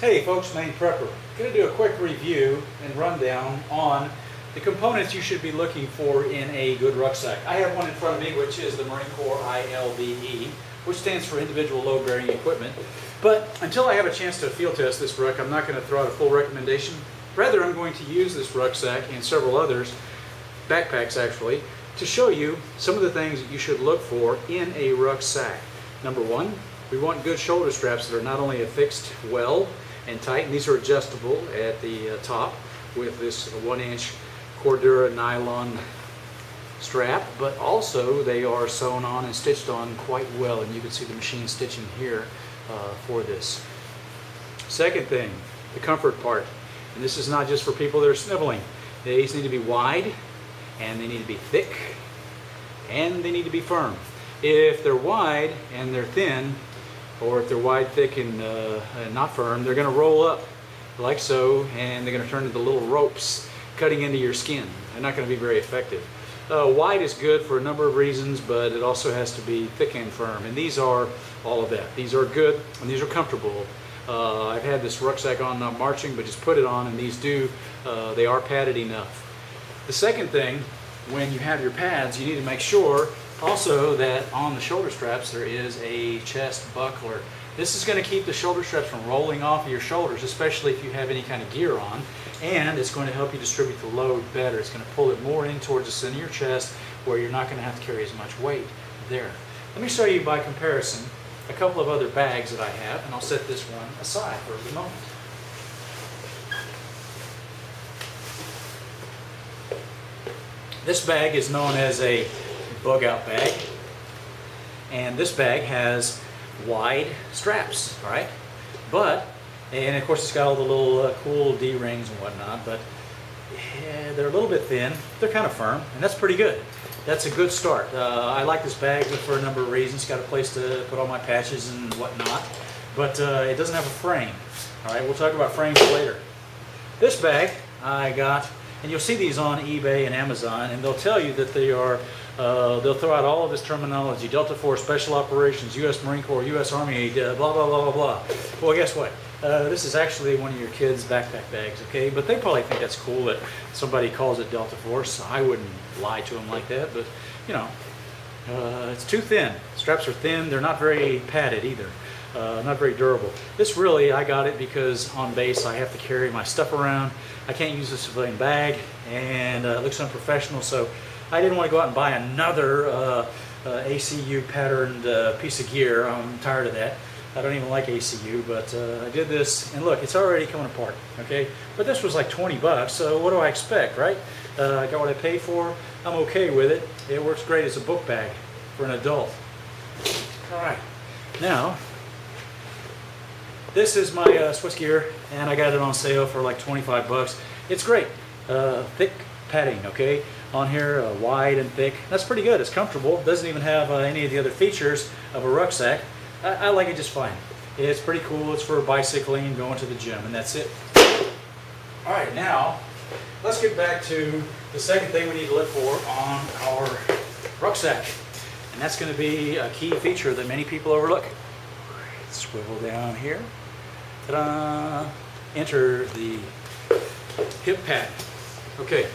Hey folks, Maine Prepper. Going to do a quick review and rundown on the components you should be looking for in a good rucksack. I have one in front of me, which is the Marine Corps ILBE, which stands for Individual Load Bearing Equipment. But until I have a chance to field test this ruck, I'm not going to throw out a full recommendation. Rather, I'm going to use this rucksack and several others, backpacks actually, to show you some of the things that you should look for in a rucksack. Number one, we want good shoulder straps that are not only affixed well and tight, and these are adjustable at the top with this 1-inch Cordura nylon strap, but also they are sewn on and stitched on quite well, and you can see the machine stitching here for this. Second thing, the comfort part, and this is not just for people that are sniveling. These need to be wide, and they need to be thick, and they need to be firm. If they're wide and they're thin, or if they're wide, thick, and not firm, they're going to roll up like so, and they're going to turn into little ropes cutting into your skin. They're not going to be very effective. Wide is good for a number of reasons, but it also has to be thick and firm, and these are all of that. These are good, and these are comfortable. I've had this rucksack on not marching, but just put it on, and these they are padded enough. The second thing, when you have your pads, you need to make sure also that on the shoulder straps there is a chest buckler. This is going to keep the shoulder straps from rolling off of your shoulders, especially if you have any kind of gear on, and it's going to help you distribute the load better. It's going to pull it more in towards the center of your chest where you're not going to have to carry as much weight there. Let me show you by comparison a couple of other bags that I have, and I'll set this one aside for the moment. This bag is known as a bug-out bag, and this bag has wide straps, right? And of course it's got all the little cool D-rings and whatnot, but they're a little bit thin. They're kind of firm, and that's pretty good. That's a good start. I like this bag for a number of reasons. It's got a place to put all my patches and whatnot, but it doesn't have a frame. All right, we'll talk about frames later. This bag I got, and you'll see these on eBay and Amazon, and they'll tell you that they are, they'll throw out all of this terminology: Delta Force, Special Operations, U.S. Marine Corps, U.S. Army, blah, blah, blah, blah, blah. Well, guess what? This is actually one of your kids' backpack bags, okay? But they probably think that's cool that somebody calls it Delta Force. I wouldn't lie to them like that, but, you know, it's too thin. Straps are thin. They're not very padded either. Not very durable. This really, I got it because on base I have to carry my stuff around. I can't use a civilian bag, and it looks unprofessional, so I didn't want to go out and buy another ACU patterned piece of gear. I'm tired of that. I don't even like ACU, but I did this, and look, it's already coming apart, okay? But this was like 20 bucks, so what do I expect, right? I got what I paid for. I'm okay with it. It works great as a book bag for an adult. All right, now, this is my Swiss gear, and I got it on sale for like 25 bucks. It's great. Thick padding, okay? On here, wide and thick. That's pretty good. It's comfortable. It doesn't even have any of the other features of a rucksack. I like it just fine. It's pretty cool. It's for bicycling and going to the gym, and that's it. All right, now let's get back to the second thing we need to look for on our rucksack, and that's going to be a key feature that many people overlook. Swivel down here. Ta-da! Enter the hip pad. Okay.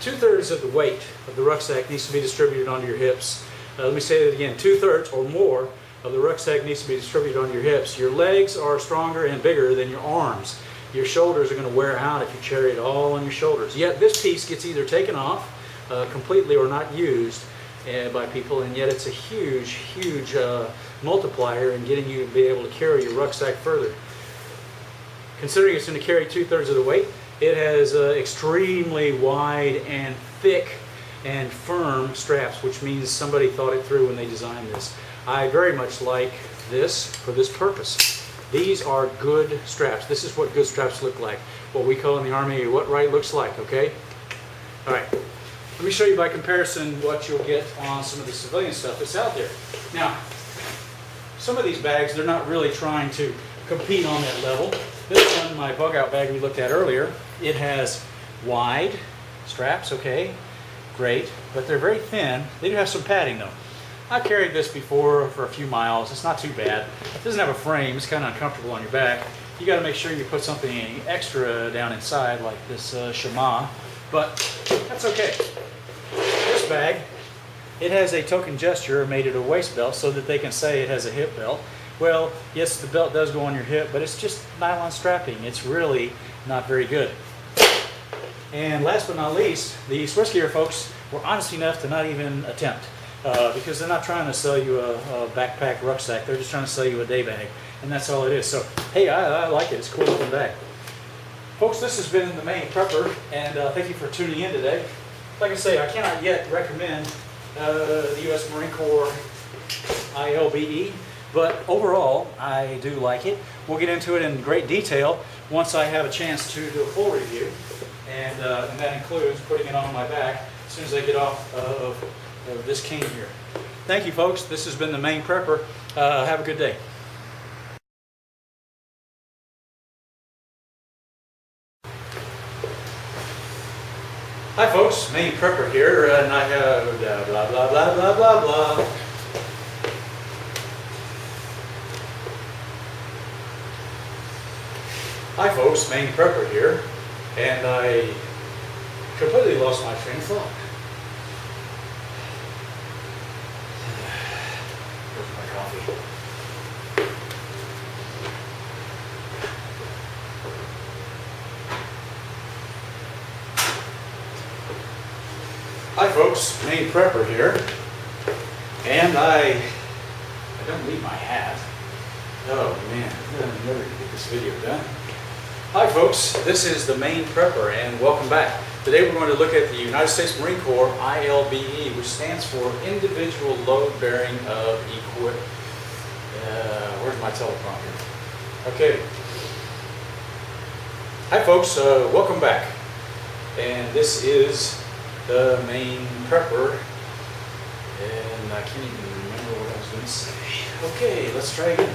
2/3 of the weight of the rucksack needs to be distributed onto your hips. Let me say that again. 2/3 or more of the rucksack needs to be distributed on your hips. Your legs are stronger and bigger than your arms. Your shoulders are going to wear out if you carry it all on your shoulders. Yet this piece gets either taken off completely or not used by people, and yet it's a huge, huge multiplier in getting you to be able to carry your rucksack further. Considering it's going to carry 2/3 of the weight, it has extremely wide and thick and firm straps, which means somebody thought it through when they designed this. I very much like this for this purpose. These are good straps. This is what good straps look like. What we call in the Army what right looks like, okay? All right. Let me show you by comparison what you'll get on some of the civilian stuff that's out there. Now, some of these bags, they're not really trying to compete on that level. This one, my bug-out bag we looked at earlier, it has wide straps, okay? Great, but they're very thin. They do have some padding though. I've carried this before for a few miles. It's not too bad. It doesn't have a frame. It's kind of uncomfortable on your back. You got to make sure you put something extra down inside, like this Shema, but that's okay. This bag, it has a token gesture made it a waist belt so that they can say it has a hip belt. Well, yes, the belt does go on your hip, but it's just nylon strapping. It's really not very good. And last but not least, the switch gear folks were honest enough to not even attempt, because they're not trying to sell you a backpack rucksack. They're just trying to sell you a day bag, and that's all it is. So, hey, I like it. It's a cool looking bag. Folks, this has been the Maine Prepper, and thank you for tuning in today. Like I say, I cannot yet recommend the U.S. Marine Corps ILBE, but overall, I do like it. We'll get into it in great detail once I have a chance to do a full review, and that includes putting it on my back as soon as I get off of this cane here. Thank you, folks. This has been the Maine Prepper. Have a good day. Hi, folks. Maine Prepper here, and I have blah, blah, blah, blah, blah, blah. Hi, folks. Maine Prepper here, and I completely lost my train of thought. Where's my coffee? Hi folks, Maine Prepper here, and I don't need my hat. Oh man, I'm never gonna get this video done. Hi folks, this is the Maine Prepper, and welcome back. Today we're going to look at the United States Marine Corps ILBE, which stands for Individual Load Bearing of Equipment. Where's my teleprompter? Okay. Hi folks, welcome back, and this is the Maine Prepper, and I can't even remember what I was going to say. Okay, let's try again.